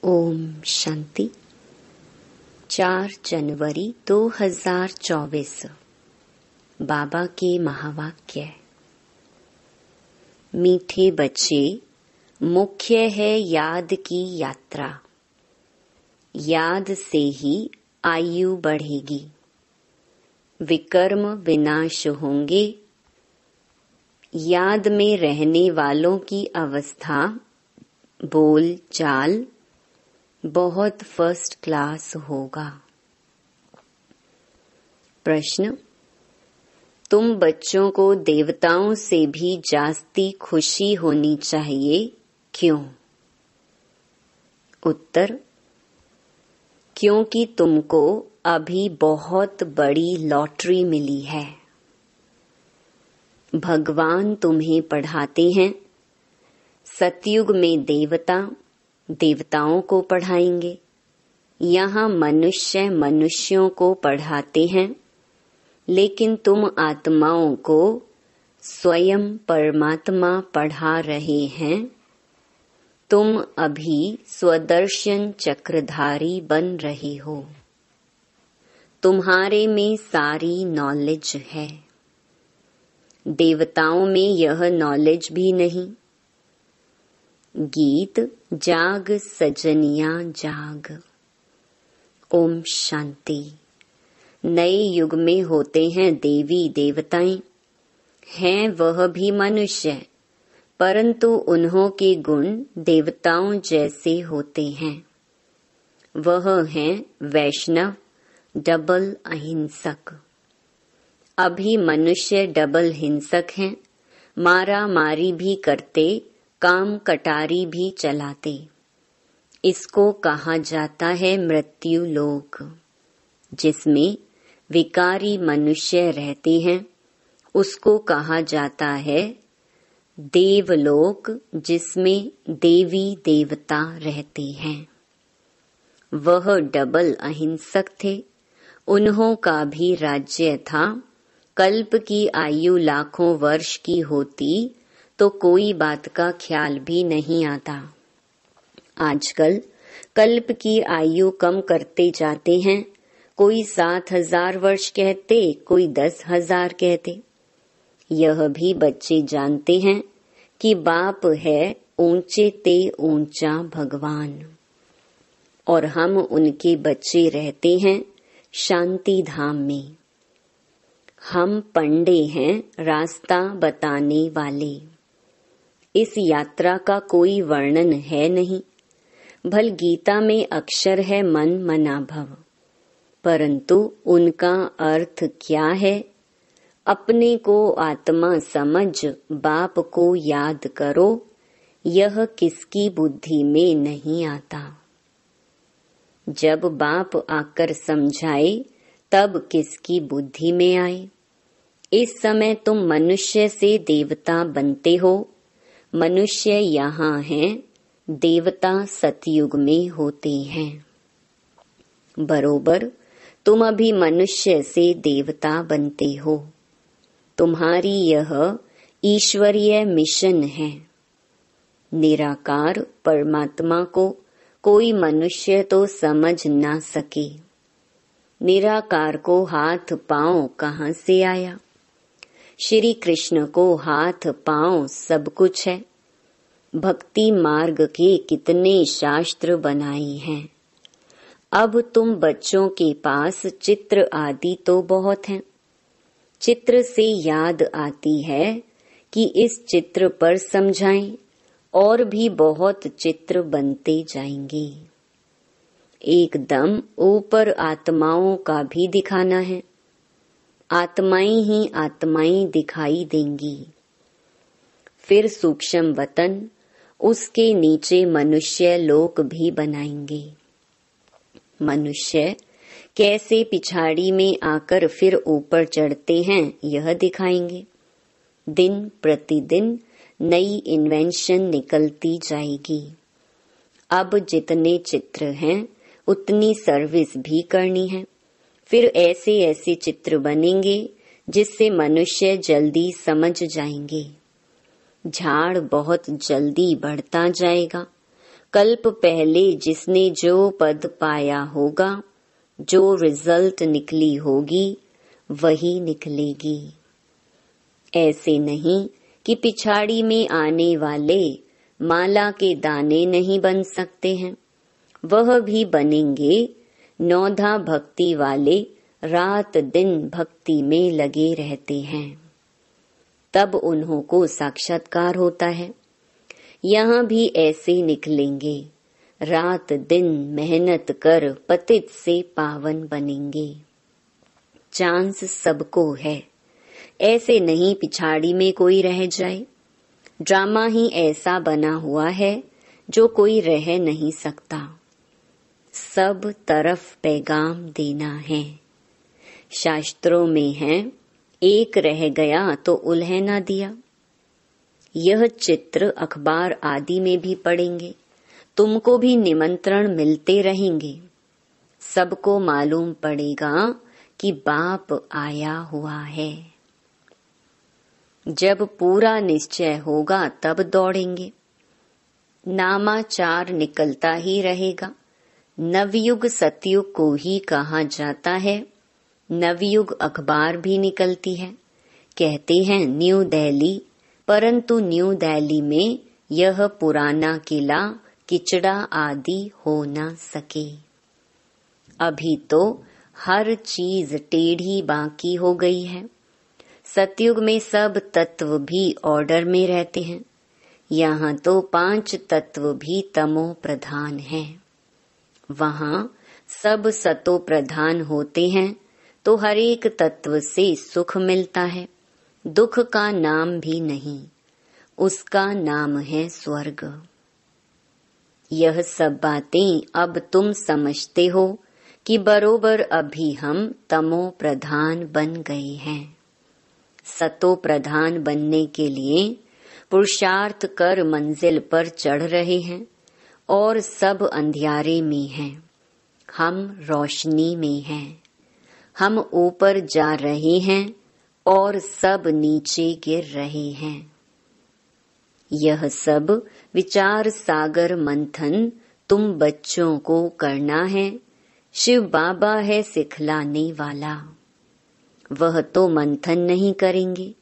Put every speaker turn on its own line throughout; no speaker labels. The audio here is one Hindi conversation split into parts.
ओम शांति। 4 जनवरी 2024 बाबा के महावाक्य। मीठे बच्चे, मुख्य है याद की यात्रा। याद से ही आयु बढ़ेगी। विकर्म विनाश होंगे। याद में रहने वालों की अवस्था, बोल चाल बहुत फर्स्ट क्लास होगा। प्रश्न: तुम बच्चों को देवताओं से भी जास्ती खुशी होनी चाहिए, क्यों? उत्तर: क्योंकि तुमको अभी बहुत बड़ी लॉटरी मिली है। भगवान तुम्हें पढ़ाते हैं। सतयुग में देवताओं को पढ़ाएंगे। यहाँ मनुष्य मनुष्यों को पढ़ाते हैं, लेकिन तुम आत्माओं को स्वयं परमात्मा पढ़ा रहे हैं। तुम अभी स्वदर्शन चक्रधारी बन रहे हो। तुम्हारे में सारी नॉलेज है। देवताओं में यह नॉलेज भी नहीं। गीत जाग सजनिया जाग। ओम शांति। नए युग में होते हैं देवी देवताएं, हैं वह भी मनुष्य, परंतु उन्हों के गुण देवताओं जैसे होते हैं। वह हैं वैष्णव, डबल अहिंसक। अभी मनुष्य डबल हिंसक हैं, मारा मारी भी करते, काम कटारी भी चलाते। इसको कहा जाता है मृत्यु लोक, जिसमें विकारी मनुष्य रहते हैं। उसको कहा जाता है देवलोक, जिसमें देवी देवता रहते हैं। वह डबल अहिंसक थे। उन्हों का भी राज्य था। कल्प की आयु लाखों वर्ष की होती तो कोई बात का ख्याल भी नहीं आता। आजकल कल्प की आयु कम करते जाते हैं। कोई 7,000 वर्ष कहते, कोई 10,000 कहते। यह भी बच्चे जानते हैं कि बाप है ऊंचे ते ऊंचा भगवान, और हम उनके बच्चे रहते हैं शांति धाम में। हम पंडे हैं, रास्ता बताने वाले। इस यात्रा का कोई वर्णन है नहीं। भल गीता में अक्षर है मन मनाभव, परंतु उनका अर्थ क्या है? अपने को आत्मा समझ बाप को याद करो। यह किसकी बुद्धि में नहीं आता। जब बाप आकर समझाए तब किसकी बुद्धि में आए। इस समय तुम मनुष्य से देवता बनते हो। मनुष्य यहाँ हैं, देवता सतयुग में होते हैं। बरोबर तुम अभी मनुष्य से देवता बनते हो। तुम्हारी यह ईश्वरीय मिशन है। निराकार परमात्मा को कोई मनुष्य तो समझ ना सके। निराकार को हाथ पांव कहाँ से आया? श्री कृष्ण को हाथ पांव सब कुछ है। भक्ति मार्ग के कितने शास्त्र बनाए हैं। अब तुम बच्चों के पास चित्र आदि तो बहुत हैं। चित्र से याद आती है कि इस चित्र पर समझाएं, और भी बहुत चित्र बनते जाएंगे। एकदम ऊपर आत्माओं का भी दिखाना है। आत्माएं ही आत्माएं दिखाई देंगी। फिर सूक्ष्म वतन, उसके नीचे मनुष्य लोक भी बनाएंगे। मनुष्य कैसे पिछाड़ी में आकर फिर ऊपर चढ़ते हैं, यह दिखाएंगे। दिन प्रतिदिन नई इन्वेंशन निकलती जाएगी। अब जितने चित्र हैं, उतनी सर्विस भी करनी है। फिर ऐसे ऐसे चित्र बनेंगे जिससे मनुष्य जल्दी समझ जाएंगे। झाड़ बहुत जल्दी बढ़ता जाएगा। कल्प पहले जिसने जो पद पाया होगा, जो रिजल्ट निकली होगी वही निकलेगी। ऐसे नहीं कि पिछाड़ी में आने वाले माला के दाने नहीं बन सकते हैं, वह भी बनेंगे। नौधा भक्ति वाले रात दिन भक्ति में लगे रहते हैं, तब उन्हों को साक्षात्कार होता है। यहाँ भी ऐसे निकलेंगे, रात दिन मेहनत कर पतित से पावन बनेंगे। चांस सबको है, ऐसे नहीं पिछाड़ी में कोई रह जाए। ड्रामा ही ऐसा बना हुआ है जो कोई रह नहीं सकता। सब तरफ पैगाम देना है। शास्त्रों में है, एक रह गया तो उल्हे ना दिया। यह चित्र अखबार आदि में भी पढ़ेंगे, तुमको भी निमंत्रण मिलते रहेंगे। सबको मालूम पड़ेगा कि बाप आया हुआ है। जब पूरा निश्चय होगा तब दौड़ेंगे। नामाचार निकलता ही रहेगा। नवयुग सतयुग को ही कहा जाता है। नवयुग अखबार भी निकलती है। कहते हैं न्यू दिल्ली, परंतु न्यू दिल्ली में यह पुराना किला किचड़ा आदि हो न सके। अभी तो हर चीज टेढ़ी बाकी हो गई है। सतयुग में सब तत्व भी ऑर्डर में रहते हैं। यहाँ तो 5 तत्व भी तमो प्रधान हैं। वहाँ सब सतो प्रधान होते हैं, तो हर एक तत्व से सुख मिलता है। दुख का नाम भी नहीं, उसका नाम है स्वर्ग। यह सब बातें अब तुम समझते हो कि बरोबर अभी हम तमो प्रधान बन गए हैं। सतो प्रधान बनने के लिए पुरुषार्थ कर मंजिल पर चढ़ रहे हैं और सब अंधियारे में हैं। हम रोशनी में हैं। हम ऊपर जा रहे हैं और सब नीचे गिर रहे हैं। यह सब विचार सागर मंथन तुम बच्चों को करना है। शिव बाबा है सिखलाने वाला। वह तो मंथन नहीं करेंगे।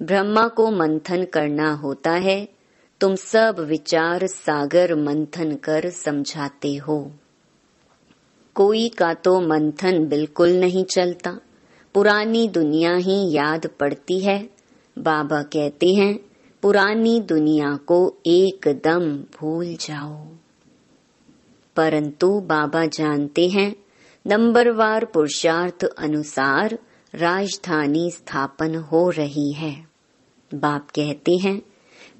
ब्रह्मा को मंथन करना होता है। तुम सब विचार सागर मंथन कर समझाते हो। कोई का तो मंथन बिल्कुल नहीं चलता। पुरानी दुनिया ही याद पड़ती है। बाबा कहते हैं पुरानी दुनिया को एकदम भूल जाओ। परंतु बाबा जानते हैं नंबरवार पुरुषार्थ अनुसार राजधानी स्थापन हो रही है। बाप कहते हैं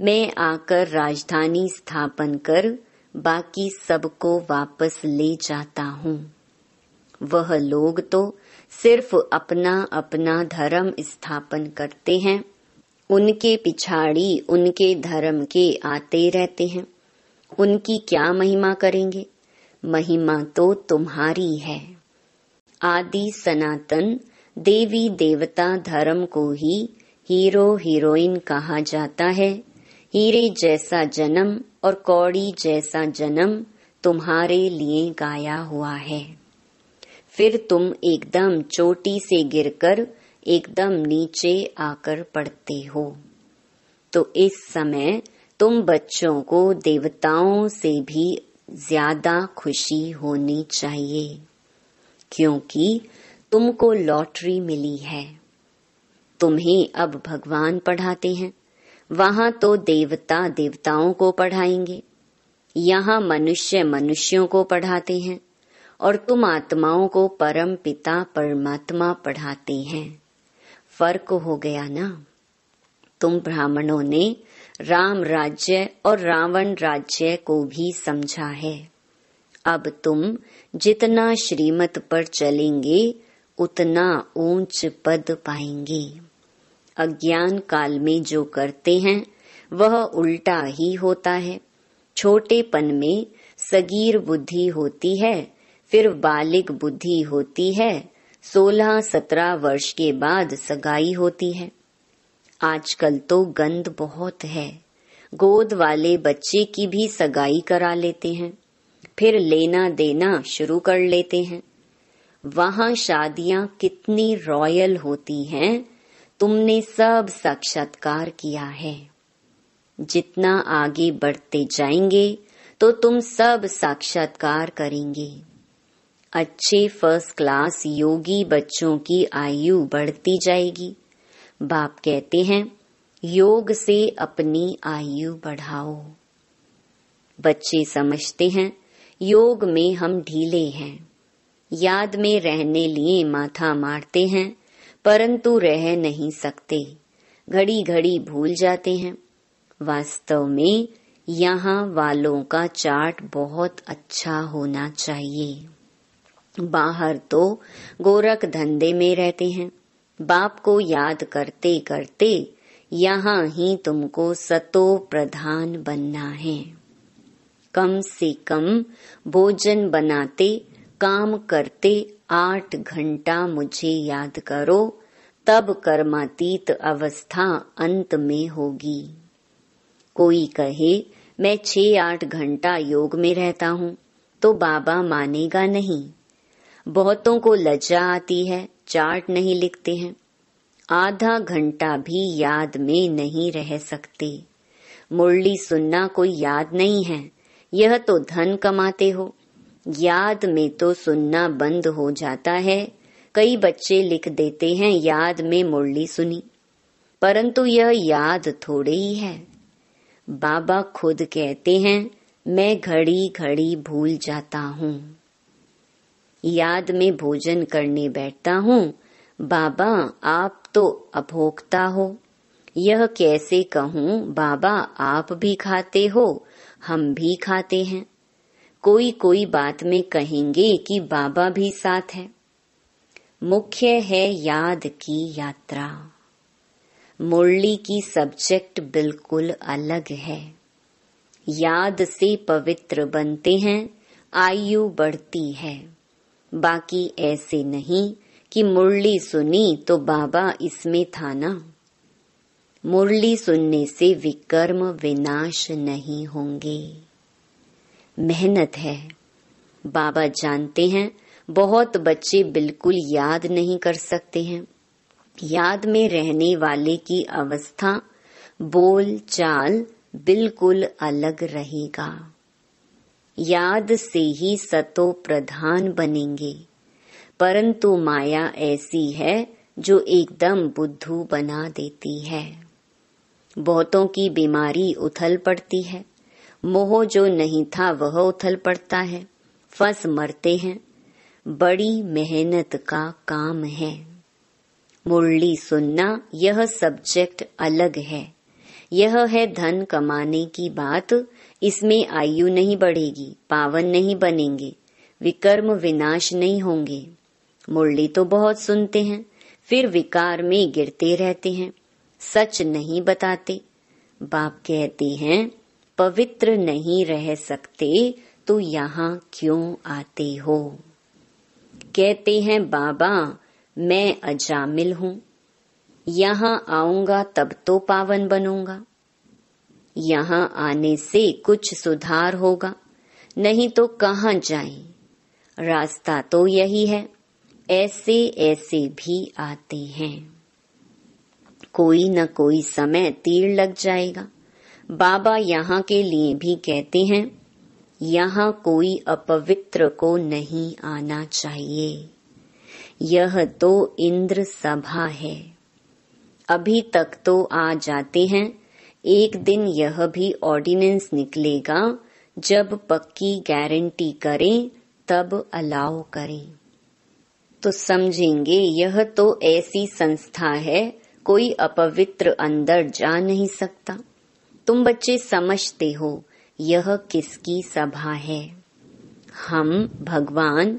मैं आकर राजधानी स्थापन कर बाकी सबको वापस ले जाता हूँ। वह लोग तो सिर्फ अपना अपना धर्म स्थापन करते हैं। उनके पिछाड़ी उनके धर्म के आते रहते हैं। उनकी क्या महिमा करेंगे? महिमा तो तुम्हारी है। आदि सनातन देवी देवता धर्म को ही हीरो हीरोइन कहा जाता है। हीरे जैसा जन्म और कौड़ी जैसा जन्म तुम्हारे लिए गाया हुआ है। फिर तुम एकदम चोटी से गिरकर एकदम नीचे आकर पड़ते हो। तो इस समय तुम बच्चों को देवताओं से भी ज्यादा खुशी होनी चाहिए, क्योंकि तुमको लॉटरी मिली है। तुम्हें अब भगवान पढ़ाते हैं। वहाँ तो देवता देवताओं को पढ़ाएंगे। यहाँ मनुष्य मनुष्यों को पढ़ाते हैं और तुम आत्माओं को परम पिता परमात्मा पढ़ाते हैं। फर्क हो गया ना। तुम ब्राह्मणों ने राम राज्य और रावण राज्य को भी समझा है। अब तुम जितना श्रीमत पर चलेंगे उतना ऊंच पद पाएंगे। अज्ञान काल में जो करते हैं वह उल्टा ही होता है। छोटेपन में सगीर बुद्धि होती है, फिर बालिग बुद्धि होती है, 16-17 वर्ष के बाद सगाई होती है। आजकल तो गंध बहुत है। गोद वाले बच्चे की भी सगाई करा लेते हैं, फिर लेना देना शुरू कर लेते हैं। वहां शादियां कितनी रॉयल होती हैं, तुमने सब साक्षात्कार किया है। जितना आगे बढ़ते जाएंगे तो तुम सब साक्षात्कार करेंगे। अच्छे फर्स्ट क्लास योगी बच्चों की आयु बढ़ती जाएगी। बाप कहते हैं योग से अपनी आयु बढ़ाओ। बच्चे समझते हैं योग में हम ढीले हैं, याद में रहने लिए माथा मारते हैं, परंतु रह नहीं सकते, घड़ी घड़ी भूल जाते हैं। वास्तव में यहाँ वालों का चार्ट बहुत अच्छा होना चाहिए। बाहर तो गोरख धंधे में रहते हैं, बाप को याद करते करते यहाँ ही तुमको सतो प्रधान बनना है। कम से कम भोजन बनाते काम करते 8 घंटा मुझे याद करो, तब कर्मातीत अवस्था अंत में होगी। कोई कहे मैं 6-8 घंटा योग में रहता हूँ, तो बाबा मानेगा नहीं। बहुतों को लज्जा आती है, चार्ट नहीं लिखते हैं, आधा घंटा भी याद में नहीं रह सकते। मुरली सुनना कोई याद नहीं है, यह तो धन कमाते हो। याद में तो सुनना बंद हो जाता है। कई बच्चे लिख देते हैं याद में मुरली सुनी, परंतु यह याद थोड़े ही है। बाबा खुद कहते हैं मैं घड़ी घड़ी भूल जाता हूँ। याद में भोजन करने बैठता हूँ, बाबा आप तो अभोक्ता हो। यह कैसे कहूँ बाबा आप भी खाते हो, हम भी खाते हैं। कोई कोई बात में कहेंगे कि बाबा भी साथ है। मुख्य है याद की यात्रा। मुरली की सब्जेक्ट बिल्कुल अलग है। याद से पवित्र बनते हैं, आयु बढ़ती है। बाकी ऐसे नहीं कि मुरली सुनी तो बाबा इसमें था ना। मुरली सुनने से विकर्म विनाश नहीं होंगे। मेहनत है। बाबा जानते हैं बहुत बच्चे बिल्कुल याद नहीं कर सकते हैं। याद में रहने वाले की अवस्था बोल चाल बिल्कुल अलग रहेगा। याद से ही सतो प्रधान बनेंगे, परंतु माया ऐसी है जो एकदम बुद्धू बना देती है। बहुतों की बीमारी उथल पड़ती है, मोह जो नहीं था वह उथल पड़ता है, फंस मरते हैं। बड़ी मेहनत का काम है। मुरली सुनना यह सब्जेक्ट अलग है। यह है धन कमाने की बात। इसमें आयु नहीं बढ़ेगी, पावन नहीं बनेंगे, विकर्म विनाश नहीं होंगे। मुरली तो बहुत सुनते हैं, फिर विकार में गिरते रहते हैं, सच नहीं बताते। बाप कहते हैं पवित्र नहीं रह सकते तो यहाँ क्यों आते हो। कहते हैं बाबा मैं अजामिल हूँ, यहाँ आऊंगा तब तो पावन बनूंगा। यहाँ आने से कुछ सुधार होगा, नहीं तो कहाँ जाएं। रास्ता तो यही है। ऐसे ऐसे भी आते हैं, कोई न कोई समय तीर लग जाएगा। बाबा यहाँ के लिए भी कहते हैं यहाँ कोई अपवित्र को नहीं आना चाहिए। यह तो इंद्र सभा है। अभी तक तो आ जाते हैं, एक दिन यह भी ऑर्डिनेंस निकलेगा। जब पक्की गारंटी करें तब अलाउ करें, तो समझेंगे यह तो ऐसी संस्था है कोई अपवित्र अंदर जा नहीं सकता। तुम बच्चे समझते हो यह किसकी सभा है। हम भगवान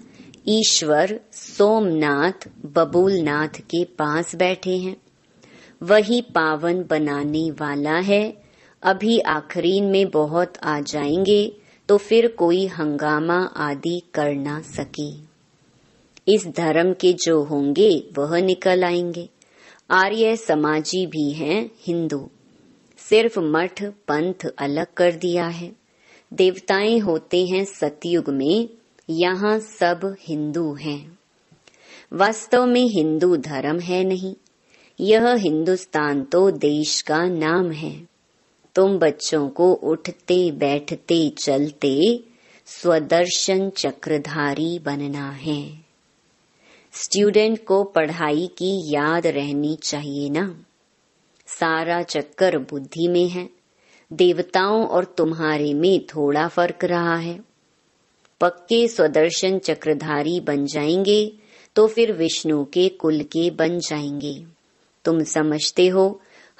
ईश्वर सोमनाथ बबूलनाथ के पास बैठे हैं। वही पावन बनाने वाला है। अभी आखरीन में बहुत आ जाएंगे तो फिर कोई हंगामा आदि कर ना सके। इस धर्म के जो होंगे वह निकल आएंगे। आर्य समाजी भी हैं हिंदू। सिर्फ मठ पंथ अलग कर दिया है। देवताएं होते हैं सतयुग में, यहाँ सब हिंदू हैं। वास्तव में हिंदू धर्म है नहीं, यह हिंदुस्तान तो देश का नाम है। तुम बच्चों को उठते बैठते चलते स्वदर्शन चक्रधारी बनना है। स्टूडेंट को पढ़ाई की याद रहनी चाहिए ना। सारा चक्कर बुद्धि में है। देवताओं और तुम्हारे में थोड़ा फर्क रहा है। पक्के स्वदर्शन चक्रधारी बन जाएंगे तो फिर विष्णु के कुल के बन जाएंगे। तुम समझते हो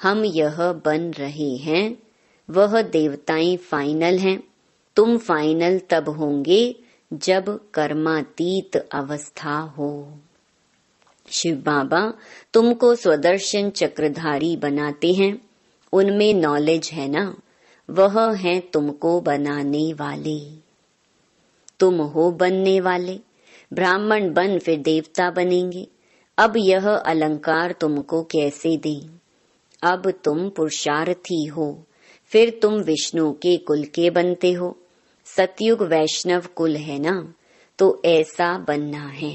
हम यह बन रहे हैं, वह देवताएं फाइनल हैं। तुम फाइनल तब होंगे जब कर्मातीत अवस्था हो। शिव बाबा तुमको स्वदर्शन चक्रधारी बनाते हैं, उनमें नॉलेज है ना, वह हैं तुमको बनाने वाले। तुम हो बनने वाले। ब्राह्मण बन फिर देवता बनेंगे। अब यह अलंकार तुमको कैसे दे? अब तुम पुरुषार्थी हो, फिर तुम विष्णु के कुल के बनते हो। सतयुग वैष्णव कुल है ना, तो ऐसा बनना है।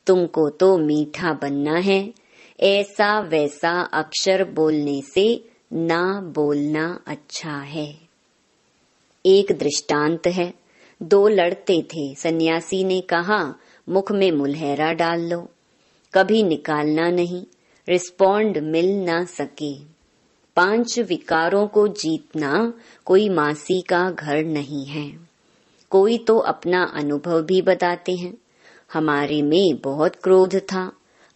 तुमको तो मीठा बनना है। ऐसा वैसा अक्षर बोलने से ना बोलना अच्छा है। एक दृष्टांत है। दो लड़ते थे। सन्यासी ने कहा मुख में मुलहरा डाल लो, कभी निकालना नहीं, रिस्पॉन्ड मिल ना सके। 5 विकारों को जीतना कोई मासी का घर नहीं है। कोई तो अपना अनुभव भी बताते हैं। हमारे में बहुत क्रोध था,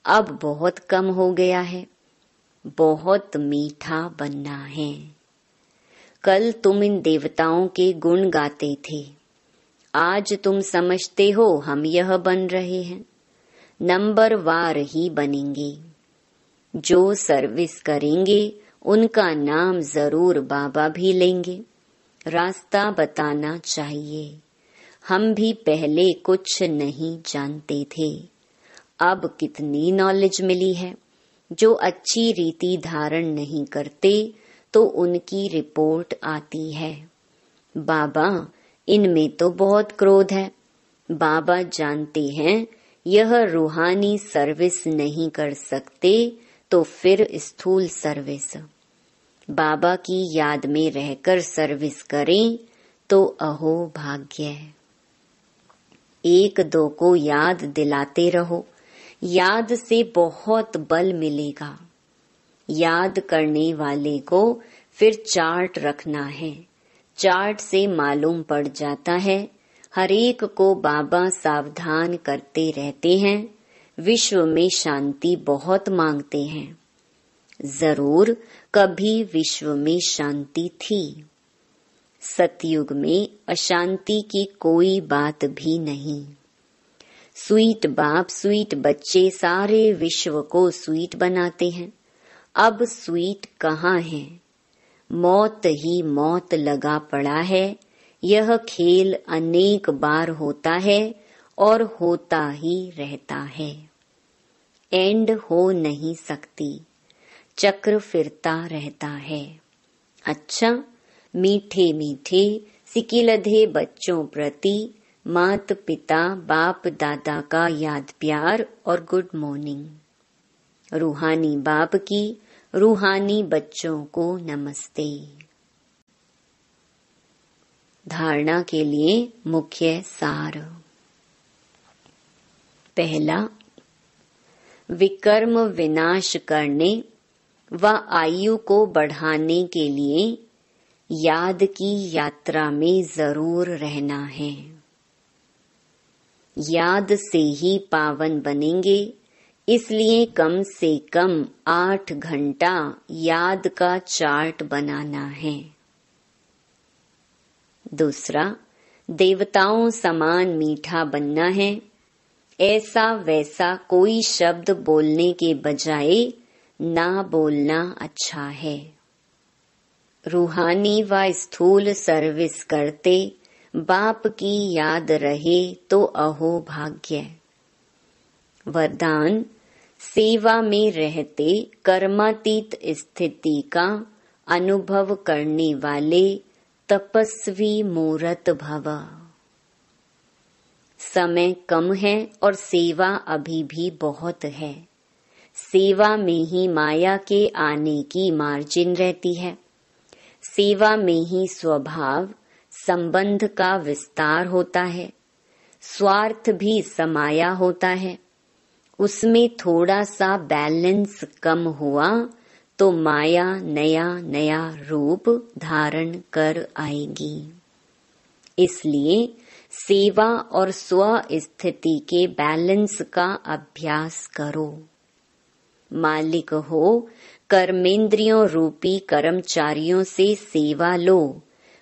अब बहुत कम हो गया है। बहुत मीठा बनना है। कल तुम इन देवताओं के गुण गाते थे, आज तुम समझते हो हम यह बन रहे हैं। नंबर वार ही बनेंगे। जो सर्विस करेंगे उनका नाम जरूर बाबा भी लेंगे। रास्ता बताना चाहिए। हम भी पहले कुछ नहीं जानते थे, अब कितनी नॉलेज मिली है। जो अच्छी रीति धारण नहीं करते तो उनकी रिपोर्ट आती है, बाबा इनमें तो बहुत क्रोध है। बाबा जानते हैं यह रूहानी सर्विस नहीं कर सकते, तो फिर स्थूल सर्विस। बाबा की याद में रहकर सर्विस करें तो अहो भाग्य। 1-2 को याद दिलाते रहो, याद से बहुत बल मिलेगा। याद करने वाले को फिर चार्ट रखना है। चार्ट से मालूम पड़ जाता है। हरेक को बाबा सावधान करते रहते हैं। विश्व में शांति बहुत मांगते हैं। जरूर कभी विश्व में शांति थी। सतयुग में अशांति की कोई बात भी नहीं। स्वीट बाप स्वीट बच्चे सारे विश्व को स्वीट बनाते हैं। अब स्वीट कहाँ है? मौत ही मौत लगा पड़ा है। यह खेल अनेक बार होता है और होता ही रहता है। एंड हो नहीं सकती, चक्र फिरता रहता है। अच्छा, मीठे मीठे सिकिलधे बच्चों प्रति मात पिता बाप दादा का याद प्यार और गुड मॉर्निंग। रूहानी बाप की रूहानी बच्चों को नमस्ते। धारणा के लिए मुख्य सार। पहला, विकर्म विनाश करने व आयु को बढ़ाने के लिए याद की यात्रा में जरूर रहना है। याद से ही पावन बनेंगे, इसलिए कम से कम 8 घंटा याद का चार्ट बनाना है। दूसरा, देवताओं समान मीठा बनना है। ऐसा वैसा कोई शब्द बोलने के बजाय ना बोलना अच्छा है। रूहानी व स्थूल सर्विस करते बाप की याद रहे तो अहो भाग्य। वरदान, सेवा में रहते कर्मातीत स्थिति का अनुभव करने वाले तपस्वी मूर्त भव। समय कम है और सेवा अभी भी बहुत है। सेवा में ही माया के आने की मार्जिन रहती है। सेवा में ही स्वभाव संबंध का विस्तार होता है। स्वार्थ भी समाया होता है। उसमें थोड़ा सा बैलेंस कम हुआ तो माया नया नया रूप धारण कर आएगी। इसलिए सेवा और स्व स्थिति के बैलेंस का अभ्यास करो। मालिक हो, कर्मेंद्रियों रूपी कर्मचारियों से सेवा लो।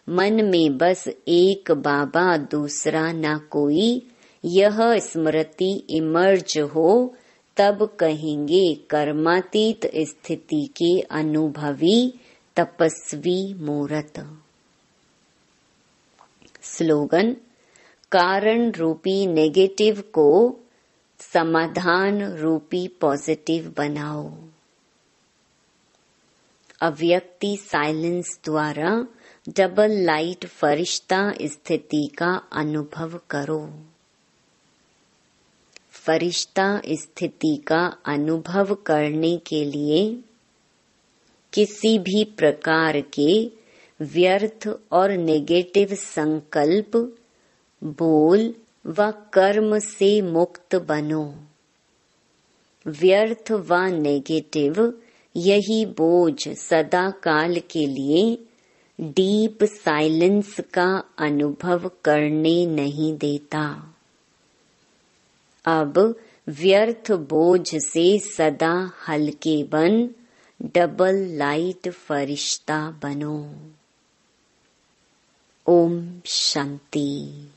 मन में बस एक बाबा दूसरा न कोई, यह स्मृति इमर्ज हो, तब कहेंगे कर्मातीत स्थिति के अनुभवी तपस्वी मूर्त। स्लोगन: कारण रूपी नेगेटिव को समाधान रूपी पॉजिटिव बनाओ। अव्यक्ति साइलेंस द्वारा डबल लाइट फरिश्ता स्थिति का अनुभव करो। फरिश्ता स्थिति का अनुभव करने के लिए किसी भी प्रकार के व्यर्थ और नेगेटिव संकल्प, बोल व कर्म से मुक्त बनो। व्यर्थ व नेगेटिव यही बोझ सदा काल के लिए डीप साइलेंस का अनुभव करने नहीं देता। अब व्यर्थ बोझ से सदा हल्के बन डबल लाइट फरिश्ता बनो। ओम शांति।